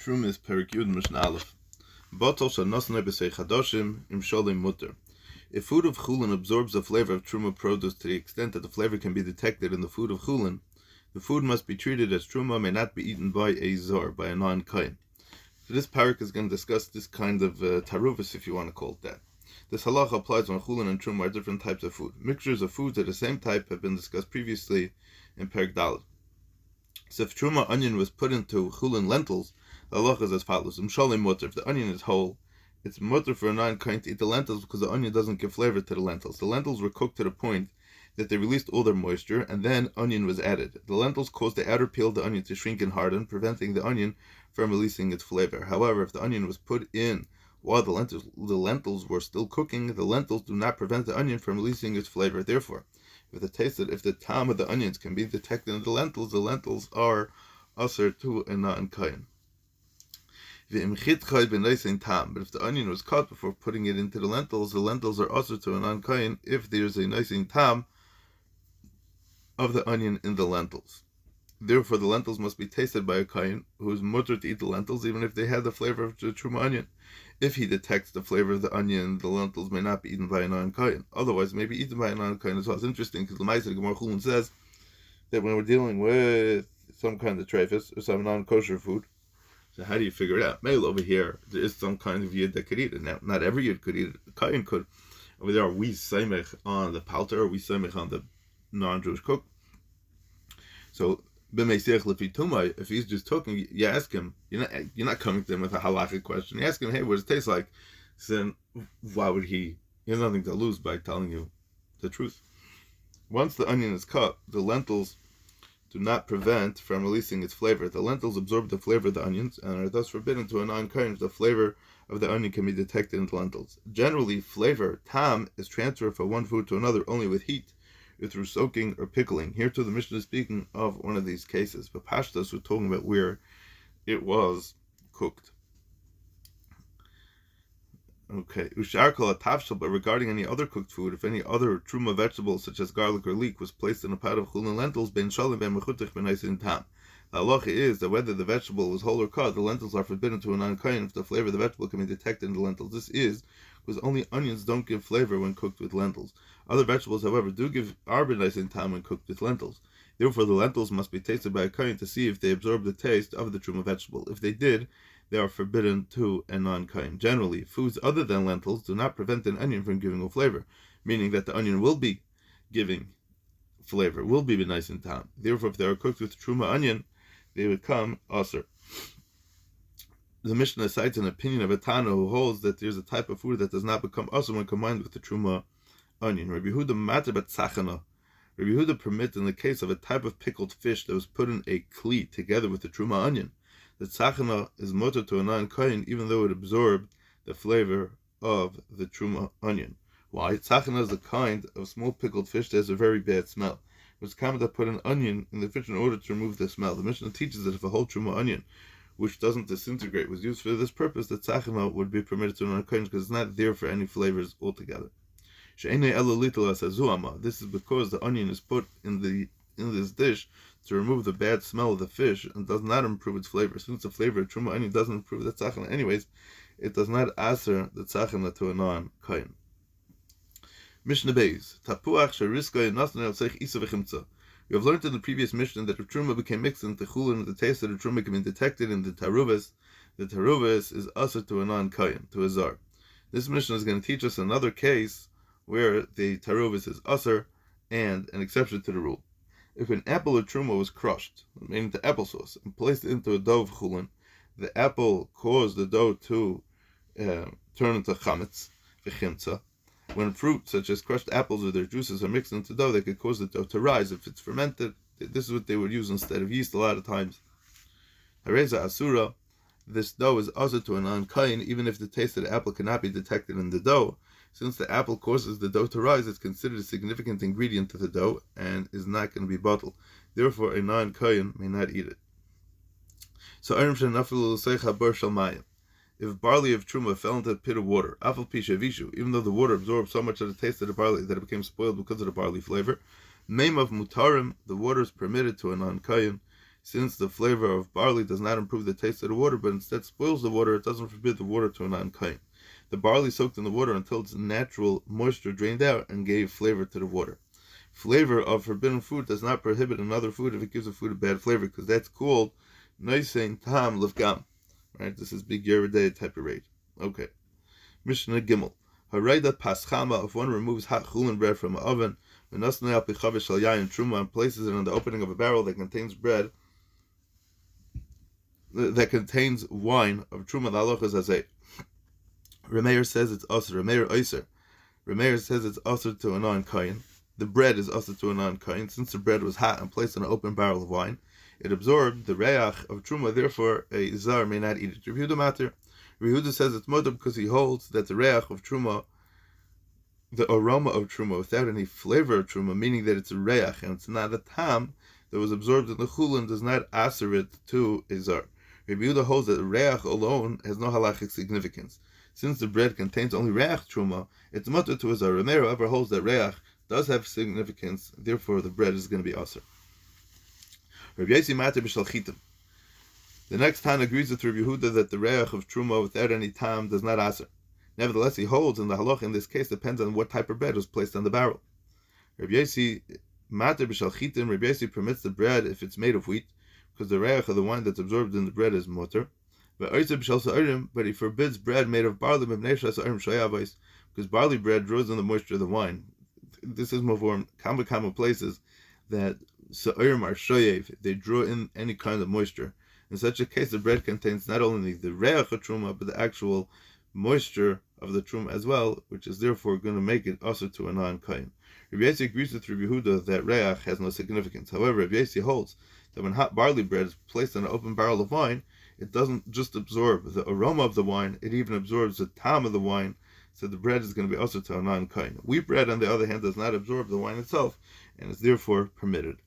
Trumas Perik Yud Mishnah Aleph. Botol shanosnei b'sei chadoshim im sholim mutter. If food of chulin absorbs the flavor of truma produce to the extent that the flavor can be detected in the food of chulin, the food must be treated as truma may not be eaten by a zor, by a non-kain. So this parak is going to discuss this kind of taruvus, if you want to call it that. This halacha applies when chulin and truma are different types of food. Mixtures of foods of the same type have been discussed previously in Perik Daled. So if truma onion was put into chulin lentils, the halacha is as follows: Sholim mutter. If the onion is whole, it's mutter for a non-kain to eat the lentils because the onion doesn't give flavor to the lentils. The lentils were cooked to the point that they released all their moisture, and then onion was added. The lentils caused the outer peel of the onion to shrink and harden, preventing the onion from releasing its flavor. However, if the onion was put in while the lentils were still cooking, the lentils do not prevent the onion from releasing its flavor. Therefore, if the time of the onions can be detected in the lentils are usher to a non-kain. But if the onion was cut before putting it into the lentils are usher to a non-kain if there's a nisin tam of the onion in the lentils. Therefore, the lentils must be tasted by a kain who is mutter to eat the lentils, even if they had the flavor of the truma onion. If he detects the flavor of the onion, the lentils may not be eaten by a non-kain. Otherwise, it may be eaten by a non-kain as well. It's interesting because the Ma'aser Gemara Chulin says that when we're dealing with some kind of treifus or some non-kosher food, so how do you figure it out? Maybe over here there is some kind of yid that could eat it. Now, not every yid could eat it. A kain could. Over there, are we saimech on the palter, or are we saimech on the non-Jewish cook? So, if he's just talking, you ask him, you're not coming to him with a halachic question. You ask him, hey, what does it taste like? Then why would he has nothing to lose by telling you the truth. Once the onion is cut, the lentils do not prevent from releasing its flavor. The lentils absorb the flavor of the onions and are thus forbidden to a non-kain if the flavor of the onion can be detected in the lentils. Generally, flavor, tam, is transferred from one food to another only with heat, or through soaking or pickling. Here too the Mishnah is speaking of one of these cases, but Pashtas we're talking about where it was cooked. Okay, but regarding any other cooked food, if any other truma vegetable such as garlic or leek was placed in a pot of chulin lentils, ben shalim ben mechutich ben eisin tam. The halacha is that whether the vegetable was whole or cut, the lentils are forbidden to a non-kain if the flavor of the vegetable can be detected in the lentils. This is because only onions don't give flavor when cooked with lentils. Other vegetables, however, do give ben eisin tam when cooked with lentils. Therefore, the lentils must be tasted by a kain to see if they absorb the taste of the truma vegetable. If they did, they are forbidden to a non-kain. Generally, foods other than lentils do not prevent an onion from giving a flavor, meaning that the onion will be giving flavor, will be nice and tam. Therefore, if they are cooked with truma onion, they become aser. The Mishnah cites an opinion of a Tana who holds that there's a type of food that does not become aser when combined with the truma onion. Rabbi Yehuda matter but tzachana. Rabbi Yehuda permits in the case of a type of pickled fish that was put in a kli together with the truma onion, the tzachana is mutter to a non-kain even though it absorbed the flavor of the truma onion. Why? Tzachana is a kind of small pickled fish that has a very bad smell. It was common to put an onion in the fish in order to remove the smell. The Mishnah teaches that if a whole truma onion, which doesn't disintegrate, was used for this purpose, the tzachana would be permitted to a non-kain because it's not there for any flavors altogether. This is because the onion is put in this dish to remove the bad smell of the fish and does not improve its flavor. Since the flavor of truma onion doesn't improve the tzachana anyways, it does not aser the tzachana to a non-kain. Mishnah Beis, Tapuach sheriska nasnei alseich isa v'chimtza. We have learned in the previous Mishnah that if truma became mixed into chulin, the taste of the truma can be detected in the taruvus. The taruvus is aser to a non-kain, to a zar. This Mishnah is going to teach us another case where the taruvus is aser and an exception to the rule. If an apple or truma was crushed, made into applesauce, and placed into a dough of chulin, the apple caused the dough to turn into chametz, v'chimtza. When fruit, such as crushed apples or their juices, are mixed into dough, they could cause the dough to rise. If it's fermented, this is what they would use instead of yeast a lot of times. Hareza asura, this dough is also to a non-kain, even if the taste of the apple cannot be detected in the dough. Since the apple causes the dough to rise, it's considered a significant ingredient to the dough and is not going to be bottled. Therefore, a non-kain may not eat it. So, if barley of truma fell into a pit of water, even though the water absorbed so much of the taste of the barley that it became spoiled because of the barley flavor, of mutarim, the water is permitted to a non-kain, Since the flavor of barley does not improve the taste of the water, but instead spoils the water, it doesn't forbid the water to a non-kain. The barley soaked in the water until its natural moisture drained out and gave flavor to the water. Flavor of forbidden food does not prohibit another food if it gives a food a bad flavor, because that's called noisein tam lefgam. Right? This is big Yeridei type of rate. Okay. Mishnah Gimel. Harayda paschama, if one removes hot chulin bread from an oven, and places it on the opening of a barrel that contains bread, that contains wine of truma, the halacha is azay. Remeir says it's asr. Remeir oiser. Remeir says it's asr to a non-kain. The bread is asr to a non-kain. Since the bread was hot and placed in an open barrel of wine, it absorbed the reach of truma. Therefore, a zar may not eat it. Rabbi Yehuda matter. Rabbi Yehuda says it's mutter because he holds that the reach of truma, the aroma of truma, without any flavor of truma, meaning that it's a reach and it's not a tam that was absorbed in the chulin, does not asr it to a zar. Rabbi Yehuda holds that reach alone has no halachic significance. Since the bread contains only reach truma, it's mutter to a zar. Remeir, however, holds that reach does have significance, therefore the bread is going to be asr. Rabbi Yossi matter b'shal chitim. The next Tan agrees with Rabbi Yehuda that the reach of truma without any tam does not asr. Nevertheless, he holds, and the halacha in this case depends on what type of bread was placed on the barrel. Rabbi Yossi matter b'shal chitim. Rabbi Yossi permits the bread if it's made of wheat, because the reach of the wine that's absorbed in the bread is mutter. But he forbids bread made of barley, because barley bread draws in the moisture of the wine. This is more from common places that sa'orim are shoyev, they draw in any kind of moisture. In such a case, the bread contains not only the reach of truma, but the actual moisture of the truma as well, which is therefore going to make it also to a non-kain. Rabbi Yossi agrees with Rabbi Yehuda that reach has no significance. However, Rabbi Yossi holds that when hot barley bread is placed in an open barrel of wine, it doesn't just absorb the aroma of the wine, it even absorbs the tam of the wine, so the bread is going to be also to a non-kain. Wheat bread, on the other hand, does not absorb the wine itself, and is therefore permitted.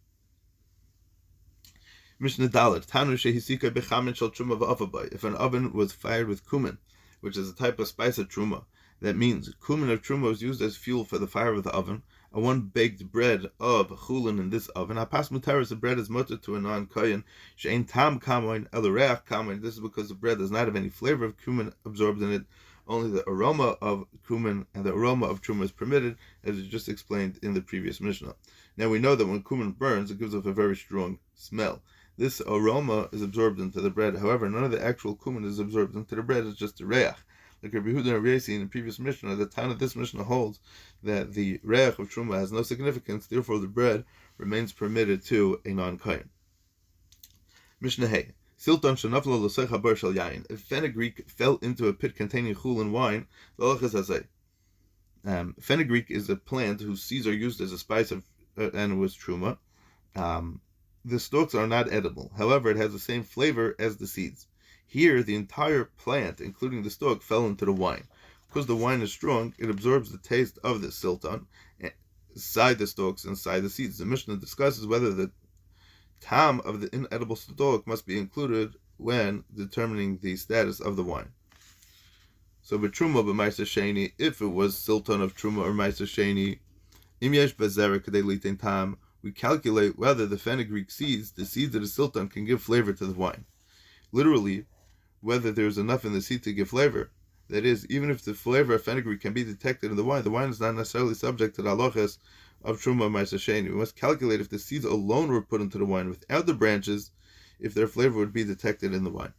Mishnah Dalet, Tanu shehisika bechamin shel truma v'avabai. If an oven was fired with cumin, which is a type of spice of truma, that means cumin of truma was used as fuel for the fire of the oven, and one baked bread of chulin in this oven. Hapas mutaris, the bread is mutter to a non-kain. She'ein tam kamoin elareach kamoin. This is because the bread does not have any flavor of cumin absorbed in it. Only the aroma of cumin and the aroma of truma is permitted, as we just explained in the previous Mishnah. Now we know that when cumin burns, it gives off a very strong smell. This aroma is absorbed into the bread. However, none of the actual cumin is absorbed into the bread. It's just the reach. Like Rabbi Yehuda and Rabbi Yossi in the previous Mishnah, the time of this Mishnah holds that the reich of truma has no significance, therefore the bread remains permitted to a non-kain. Mishnah Hey. Silton shenafla l'sech habar shel yain. If fenugreek fell into a pit containing chulin wine, the halacha is hazay. Fenugreek is a plant whose seeds are used as a spice of and was truma. The stalks are not edible. However, it has the same flavor as the seeds. Here, the entire plant, including the stalk, fell into the wine. Because the wine is strong, it absorbs the taste of the silton inside the stalks, inside the seeds. The Mishnah discusses whether the tam of the inedible stalk must be included when determining the status of the wine. So, b'truma b'ma'aser sheni, if it was silton of truma or ma'aser sheni, im yesh b'zera kadei litin tam, we calculate whether the fenugreek seeds, the seeds of the silton, can give flavor to the wine. Literally, whether there's enough in the seed to give flavor. That is, even if the flavor of fenugreek can be detected in the wine is not necessarily subject to the halachas of truma ma'aser sheni. We must calculate if the seeds alone were put into the wine without the branches, if their flavor would be detected in the wine.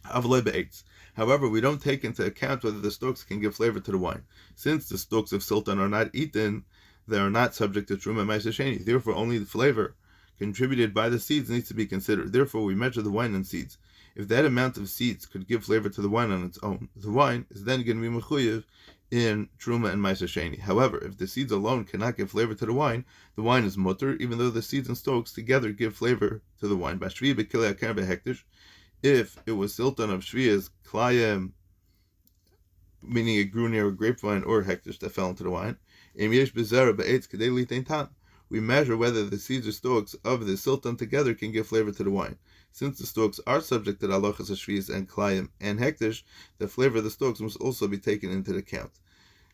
However, we don't take into account whether the stalks can give flavor to the wine. Since the stalks of silton are not eaten, they are not subject to truma ma'aser sheni. Therefore, only the flavor contributed by the seeds needs to be considered. Therefore, we measure the wine in seeds. If that amount of seeds could give flavor to the wine on its own, the wine is then going to be mechuyev in truma and ma'aser sheni. However, if the seeds alone cannot give flavor to the wine is mutter, even though the seeds and stalks together give flavor to the wine. If it was silton of shvias klayim, meaning it grew near a grapevine or hektish that fell into the wine, we measure whether the seeds or stalks of the silton together can give flavor to the wine. Since the stalks are subject to the halachas of shvius and klayim and hektish, the flavor of the stalks must also be taken into account.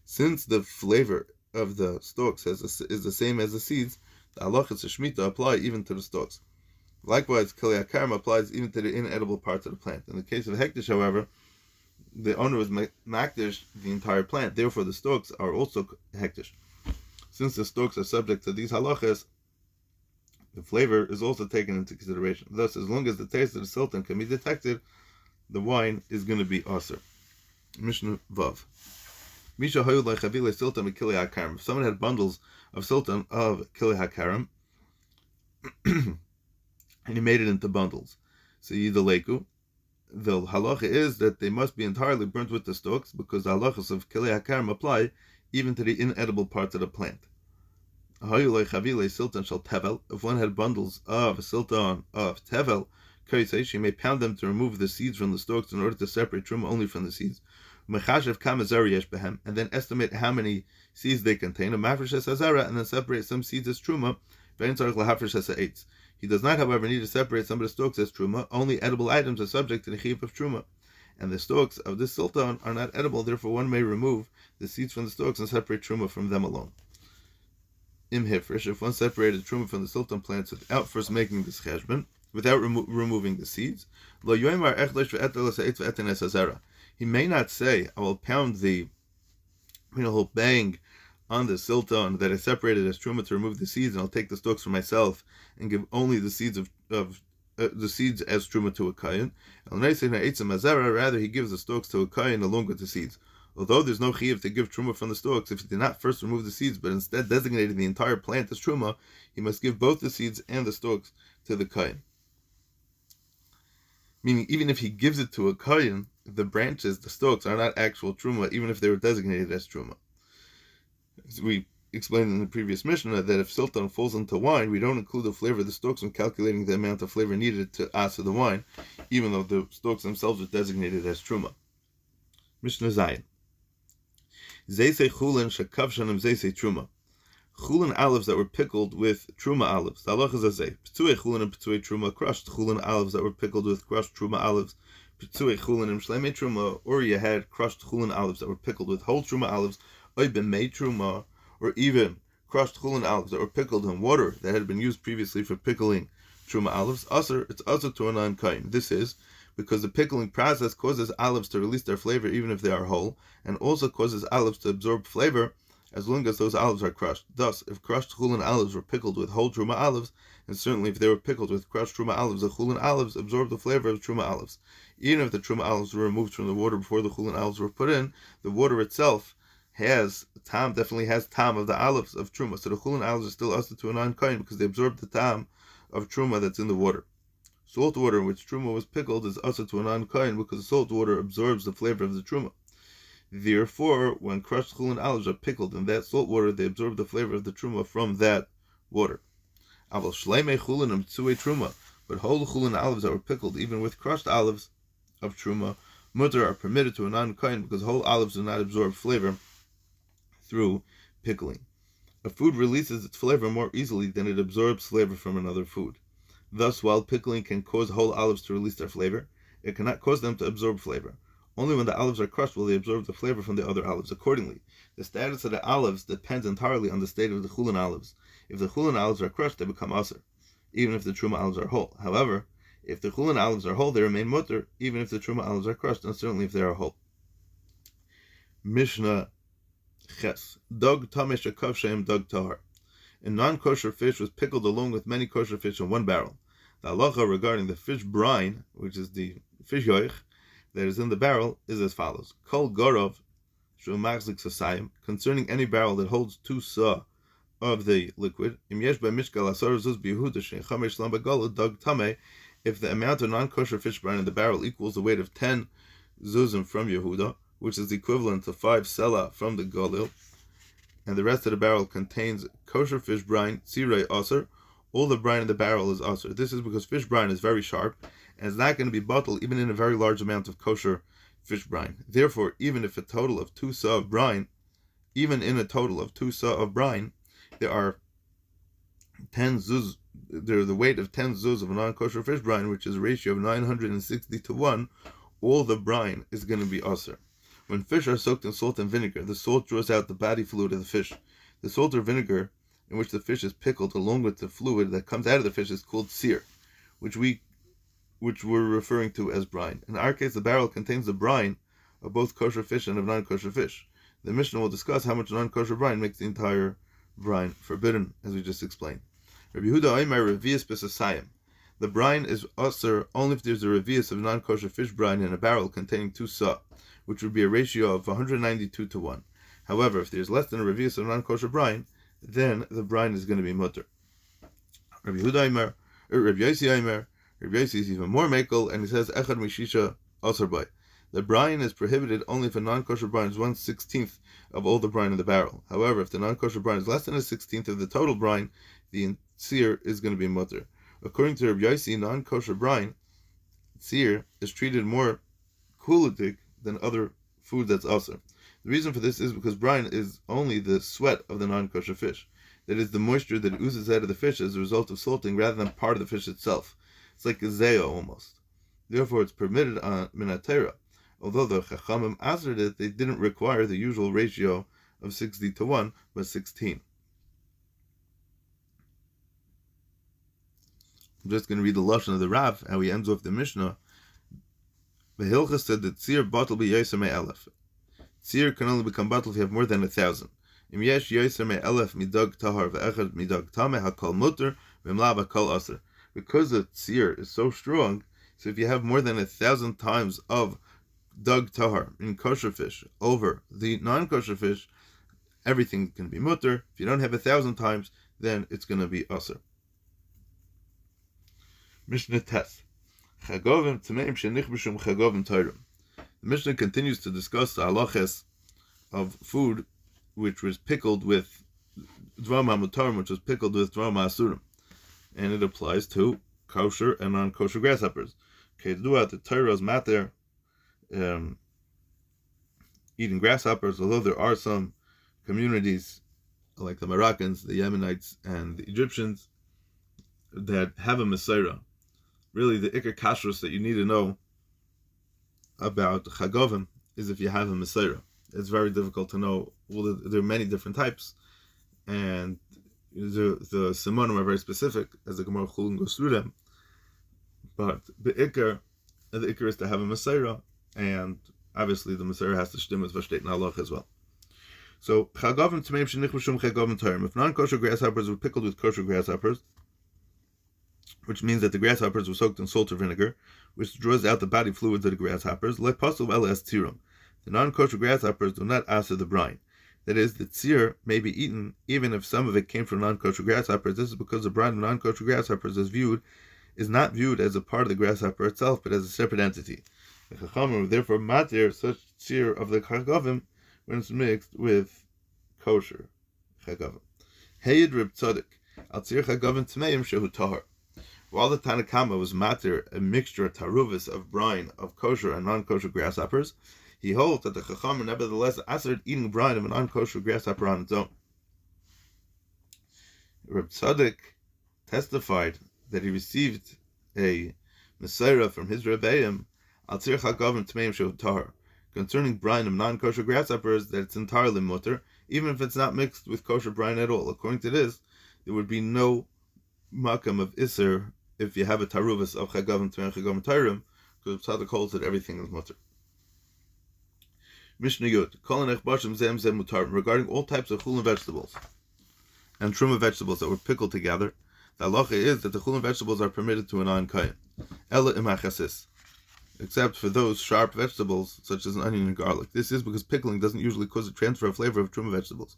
Since the flavor of the stalks is the same as the seeds, the halachas of shmita apply even to the stalks. Likewise, Kili HaKaram applies even to the inedible parts of the plant. In the case of Hektish, however, the owner is Makdish the entire plant. Therefore, the stalks are also Hektish. Since the stalks are subject to these halachas, the flavor is also taken into consideration. Thus, as long as the taste of the sultan can be detected, the wine is going to be aser. Mishnah Vav. Misha Hayud Lechavile Sultan Kili HaKaram. If someone had bundles of sultan of Kili HaKaram, and he made it into bundles, so Yidaleku, the halacha is that they must be entirely burnt with the stalks, because the halachas of Kili HaKaram apply even to the inedible parts of the plant. If one had bundles of sultan of tevel, she may pound them to remove the seeds from the stalks in order to separate truma only from the seeds, and then estimate how many seeds they contain, and then separate some seeds as truma. He does not, however, need to separate some of the stalks as truma. Only edible items are subject to the chiyuv of truma, and the stalks of this sultan are not edible. Therefore, one may remove the seeds from the stalks and separate truma from them alone. If one separated truma from the sultan plants without first making this cheshbon, without removing the seeds, he may not say, I will pound the whole bang on the sultan that I separated as truma to remove the seeds, and I'll take the stalks for myself and give only the seeds of the seeds as truma to a kayin. Rather, he gives the stalks to a kayin along with the seeds. Although there's no chiyuv to give truma from the stalks, if he did not first remove the seeds, but instead designated the entire plant as truma, he must give both the seeds and the stalks to the kayin. Meaning, even if he gives it to a kayin, the branches, the stalks, are not actual truma, even if they were designated as truma. As we explained in the previous Mishnah, that if sultan falls into wine, we don't include the flavor of the stalks when calculating the amount of flavor needed to asa the wine, even though the stalks themselves are designated as truma. Mishnah Zayin. Zeisei chulin shekavshanim zeisei truma. Chulin olives that were pickled with truma olives. The halach is azay. P'tuei chulin and p'tuei truma, crushed chulin olives that were pickled with crushed truma olives. P'tuei chulin and shlemei truma, or you had crushed chulin olives that were pickled with whole truma olives. Oy b'mei truma, or even crushed chulin olives that were pickled in water that had been used previously for pickling truma olives. It's aser to a non-kain. This is because the pickling process causes olives to release their flavor even if they are whole, and also causes olives to absorb flavor as long as those olives are crushed. Thus, if crushed chulin olives were pickled with whole truma olives, and certainly if they were pickled with crushed truma olives, the chulin olives absorb the flavor of truma olives. Even if the truma olives were removed from the water before the chulin olives were put in, the water itself definitely has tam of the olives of truma. So the chulin olives are still used to a non-kain because they absorb the tam of truma that's in the water. Salt water in which truma was pickled is usher to a non-kain because salt water absorbs the flavor of the truma. Therefore, when crushed chulin olives are pickled in that salt water, they absorb the flavor of the truma from that water. Aval shleimei chulin and p'tuei truma, but whole chulin olives that were pickled even with crushed olives of truma, mutter, are permitted to a non-kain because whole olives do not absorb flavor through pickling. A food releases its flavor more easily than it absorbs flavor from another food. Thus, while pickling can cause whole olives to release their flavor, it cannot cause them to absorb flavor. Only when the olives are crushed will they absorb the flavor from the other olives. Accordingly, the status of the olives depends entirely on the state of the chulin olives. If the chulin olives are crushed, they become aser, even if the truma olives are whole. However, if the chulin olives are whole, they remain mutter, even if the truma olives are crushed, and certainly if they are whole. Mishnah Ches. Dog tamesh akav shem dog tahar. A non-kosher fish was pickled along with many kosher fish in one barrel. The halacha regarding the fish brine, which is the fish yoich that is in the barrel, is as follows: Kol gorov shu machzik sasayim, concerning any barrel that holds 2 sa of the liquid. Im yesh ba mishkal asar zuz biyehuda shechamesh lam bagala dog tameh. If the amount of non-kosher fish brine in the barrel equals the weight of 10 zuzim from Yehuda, which is equivalent to 5 selah from the Galil, and the rest of the barrel contains kosher fish brine, tzirei aser, all the brine in the barrel is aser. This is because fish brine is very sharp, and is not going to be bottled even in a very large amount of kosher fish brine. Therefore, even if a total of 2 sa of brine, there are 10 zuz, the weight of 10 zuz of non-kosher fish brine, which is a ratio of 960 to 1, all the brine is going to be aser. When fish are soaked in salt and vinegar, the salt draws out the body fluid of the fish. The salt or vinegar in which the fish is pickled along with the fluid that comes out of the fish is called sear. which we're referring to as brine. In our case, the barrel contains the brine of both kosher fish and of non-kosher fish. The Mishnah will discuss how much non-kosher brine makes the entire brine forbidden, as we just explained. Rabbi Yehuda Omer revius b'sasayim. The brine is usher only if there's a revius of non-kosher fish brine in a barrel containing 2 sa, which would be a ratio of 192 to 1. However, if there's less than a revius of non-kosher brine, then the brine is going to be mutter. Rabbi Yehuda Omer, Rabbi Yossi Omer, Rabbi Yossi is even more makel, and he says echad mishisha asar bay. The brine is prohibited only if a non-kosher brine is 1/16 of all the brine in the barrel. However, if the non-kosher brine is less than 1/16 of the total brine, the seer is going to be mutter. According to Rabbi Yossi, non-kosher brine, seer, is treated more kulitik than other food that's asr. The reason for this is because brine is only the sweat of the non-kosher fish. That is the moisture that oozes out of the fish as a result of salting rather than part of the fish itself. It's like a zeo almost. Therefore, it's permitted on minatera. Although the Chachamim answered it, they didn't require the usual ratio of 60 to 1, but 16. I'm just going to read the Lashon of the Rav, how he ends off the Mishnah. The Hilchah said that Tzir batal b'yoser me'elef. Tzir can only become batal if you have more than 1,000. Im yesh yoser me'elef midog tahar ve'echad midog tameh hakol mutter v'mla hakol aser. Because the tzir is so strong, so if you have more than 1,000 times of dug tahar in kosher fish over the non-kosher fish, everything can be mutter. If you don't have 1,000 times, then it's going to be aser. Mishnah Tes. Chagovim tmeim shenichbishum chagovim teirim. The Mishnah continues to discuss the halachas of food which was pickled with dvarim hamutarim, which was pickled with dvarim ha'asurim, and it applies to kosher and non-kosher grasshoppers. Kedua, the Torah is matter eating grasshoppers, although there are some communities like the Moroccans, the Yemenites, and the Egyptians that have a Mesorah. Really, the Iker Kashrus that you need to know about Chagovim is if you have a Mesorah. It's very difficult to know. Well, there are many different types, and the Simonim are very specific, as the Gemara Chulin goes through them. But the Iker is to have a Mesorah, and obviously the Mesorah has to stem with Vashteit Nalach as well. So, Chagovim Tmeim Shenichbishum Chagovim Teirim. If non-kosher grasshoppers were pickled with kosher grasshoppers, which means that the grasshoppers were soaked in salt or vinegar, which draws out the body fluids of the grasshoppers, le pasul el es tzirum. The non-kosher grasshoppers do not answer the brine. That is, the tzir may be eaten even if some of it came from non-kosher grasshoppers. This is because the brine of non-kosher grasshoppers is not viewed as a part of the grasshopper itself, but as a separate entity. The Chachamim therefore matir such tzir of the chagovim when it's mixed with kosher chagovim. Heyed Reb Tzadok al tzir chagovim tmeim shehu tahar. While the Tanakama was matir a mixture taruvis of brine of kosher and non-kosher grasshoppers, he holds that the Chachamim nevertheless assered eating brine of a non-kosher grasshopper on its own. Reb Tzadok testified that he received a Mesorah from his Rebbeim al tzir chagovim tmeim shehu tahar, concerning brine of non-kosher grasshoppers, that it's entirely mutter, even if it's not mixed with kosher brine at all. According to this, there would be no makam of iser if you have a taruvas of chagovim tmeim chagovim teirim, because Tzadok holds that everything is mutter. Mishnah Yud, kol nechbashim zem zem mutar, regarding all types of chulin vegetables and truma vegetables that were pickled together, the halacha is that the chulin vegetables are permitted to a non-kayin, ela imachasis, except for those sharp vegetables such as an onion and garlic. This is because pickling doesn't usually cause a transfer of flavor of truma vegetables.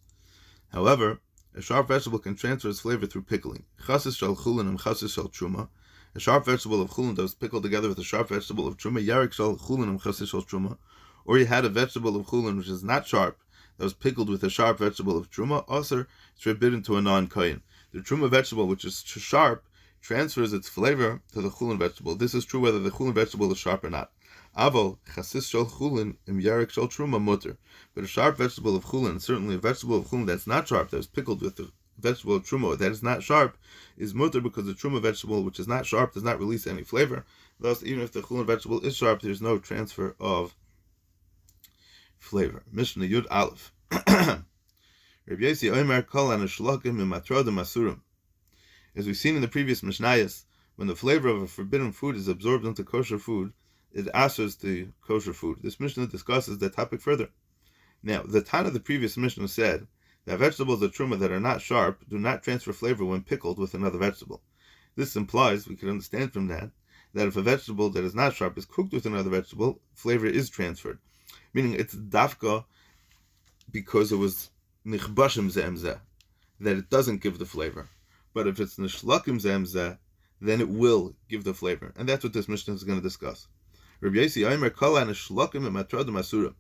However, a sharp vegetable can transfer its flavor through pickling. Chasis shal chulin and chasis shal truma. A sharp vegetable of chulin that was pickled together with a sharp vegetable of truma, yarik shal chulin and chasis shal truma. Or you had a vegetable of chulin which is not sharp, that was pickled with a sharp vegetable of truma, aser, it's forbidden to a non-kayin. The truma vegetable, which is sharp, transfers its flavor to the chulin vegetable. This is true whether the chulin vegetable is sharp or not. Aval chasis shal chulin im yarik shal truma mutter. But a sharp vegetable of chulin, certainly a vegetable of chulin that's not sharp, that was pickled with the vegetable of truma that is not sharp, is mutter, because the truma vegetable, which is not sharp, does not release any flavor. Thus, even if the chulin vegetable is sharp, there's no transfer of flavor. Mishnah Yud Aleph. Rabbi Yossi Omer kol anashlokim imatrodim asurim. As we've seen in the previous Mishnayos, when the flavor of a forbidden food is absorbed into kosher food, it assers the kosher food. This Mishnah discusses that topic further. Now, the Tana of the previous Mishnah said that vegetables of truma that are not sharp do not transfer flavor when pickled with another vegetable. This implies, we can understand from that if a vegetable that is not sharp is cooked with another vegetable, flavor is transferred. Meaning it's dafka because it was nichbashim zemzeh, that it doesn't give the flavor. But if it's nishlakim zemzeh, then it will give the flavor. And that's what this Mishnah is going to discuss. Rabbi Yossi Omer kala nishlakim matradim asura.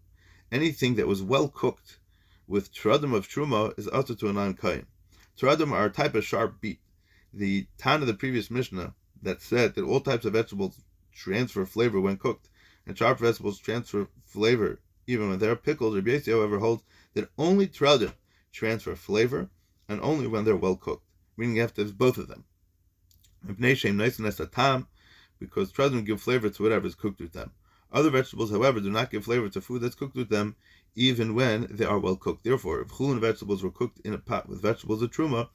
Anything that was well cooked with tradim of truma is utter to a non-kain. Tradim are a type of sharp beet. The Tana of the previous Mishnah that said that all types of vegetables transfer flavor when cooked, and sharp vegetables transfer flavor even when they're pickled. Rabbi Yossi, however, holds that only tradim transfer flavor, and only when they're well cooked, meaning you have to have both of them. Because tradim give flavor to whatever is cooked with them. Other vegetables, however, do not give flavor to food that's cooked with them, even when they are well cooked. Therefore, if chulin vegetables were cooked in a pot with vegetables of truma,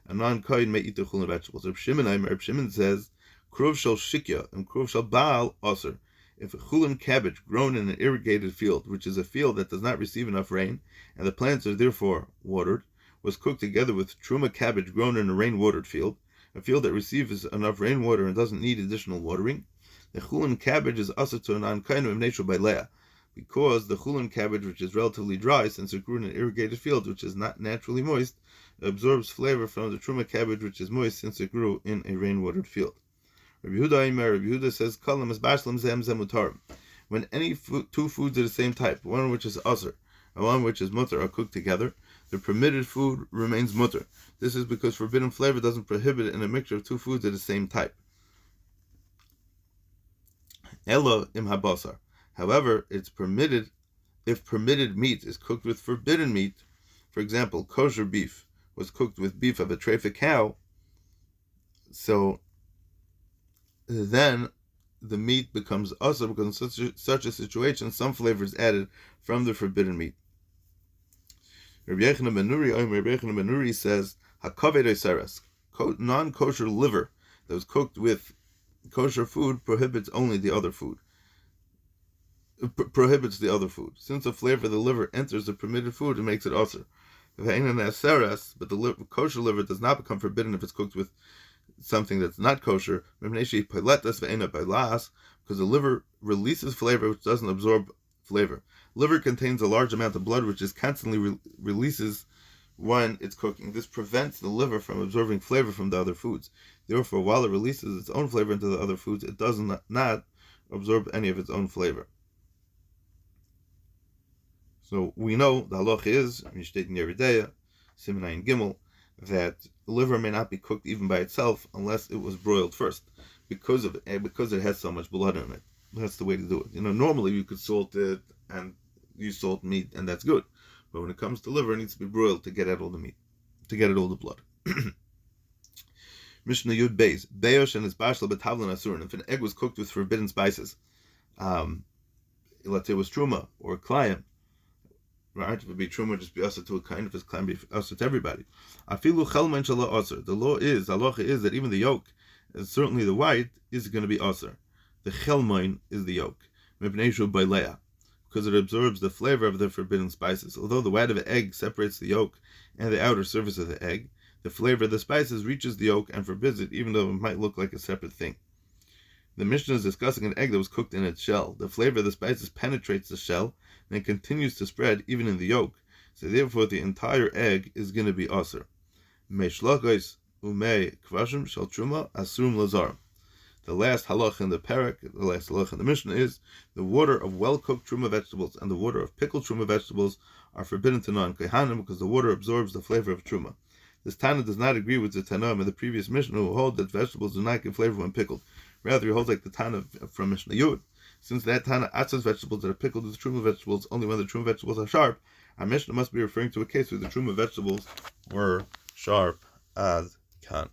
a non-kohen may eat the chulin vegetables. Reb Shimon says, Krov shel shikya and krov shel baal aser. If a chulin cabbage grown in an irrigated field, which is a field that does not receive enough rain, and the plants are therefore watered, was cooked together with truma cabbage grown in a rain-watered field, a field that receives enough rainwater and doesn't need additional watering, the chulin cabbage is aser to a non-kohen of neshu by leah, because the chulin cabbage, which is relatively dry, since it grew in an irrigated field, which is not naturally moist, absorbs flavor from the truma cabbage, which is moist, since it grew in a rain-watered field. Rabbi Yehuda says, "Kalam is bashlam zem mutarim." When any two foods of the same type, one which is aser and one which is mutter, are cooked together, the permitted food remains mutter. This is because forbidden flavor doesn't prohibit it in a mixture of two foods of the same type. Elo im habasar. However, it's permitted if permitted meat is cooked with forbidden meat. For example, kosher beef was cooked with beef of a treifa cow, so then the meat becomes asur, because in such a situation some flavor is added from the forbidden meat. Rabbi Yochanan ben Nuri says, "Hakaved oiseres, non-kosher liver that was cooked with kosher food prohibits only the other food. Prohibits the other food. Since the flavor of the liver enters the permitted food, it makes it asur. But the kosher liver does not become forbidden if it's cooked with something that's not kosher, because the liver releases flavor which doesn't absorb flavor. Liver contains a large amount of blood which is constantly releases when it's cooking. This prevents the liver from absorbing flavor from the other foods. Therefore, while it releases its own flavor into the other foods, it does not absorb any of its own flavor. So we know the halacha is, Mishtet Yeridea, Simenayin Gimel, that the liver may not be cooked even by itself unless it was broiled first, because it has so much blood in it. That's the way to do it. Normally you could salt it and use salt meat, and that's good. But when it comes to liver, it needs to be broiled to get out all the meat, to get out all the blood. Mishnah Yud Beis, Beyosh and his bashla betavlan asurin. If an egg was cooked with forbidden spices, let's say it was truma or klayim, right? If it be truma, just be usher to a kind. If it's klayim, be usher to everybody. Afilu chelman shala usher. The halacha is that even the yolk, and certainly the white, is going to be usher. The chelman is the yolk, mepneishu baileah, because it absorbs the flavor of the forbidden spices. Although the white of the egg separates the yolk and the outer surface of the egg, the flavor of the spices reaches the yolk and forbids it, even though it might look like a separate thing. The Mishnah is discussing an egg that was cooked in its shell. The flavor of the spices penetrates the shell and it continues to spread even in the yolk. So therefore the entire egg is going to be asur. Meishlakos umei kvashim shel truma asurum lazarim. The last halach in the parak, the last halach in the Mishnah is the water of well-cooked truma vegetables and the water of pickled truma vegetables are forbidden to non-kohanim because the water absorbs the flavor of truma. This Tana does not agree with the Tanaim in the previous Mishnah who hold that vegetables do not give flavor when pickled. Rather, he holds like the Tana from Mishnah Yud. Since that Tana atzes vegetables that are pickled with truma vegetables only when the truma vegetables are sharp, our Mishnah must be referring to a case where the truma vegetables were sharp as kan.